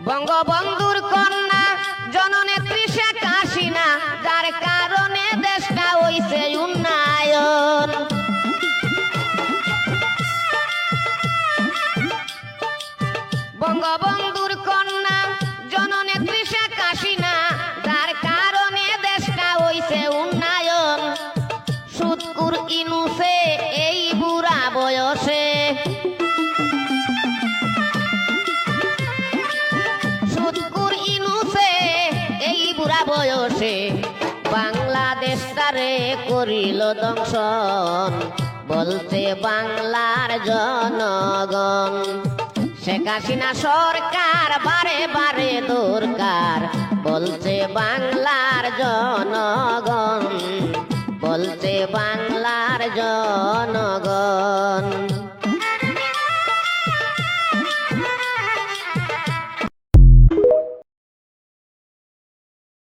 বঙ্গবন্ধুর কন্যা জননেত্রী শেখ হাসিনা, যার কারণে দেশটা হইছে উন্নয়ন। বঙ্গবন্ধুর কন্যা জননেত্রী শেখ হাসিনা, যার কারণে দেশটা হইছে উন্নয়ন। সুৎকুর ইনুসে এই বুড়া বয়সে, সুৎকুর ইনুসে এই বুড়া বয়সে বাংলাদেশটারে করিল দংশন, বলতে বাংলার জনগণ। শেখ হাসিনা সরকার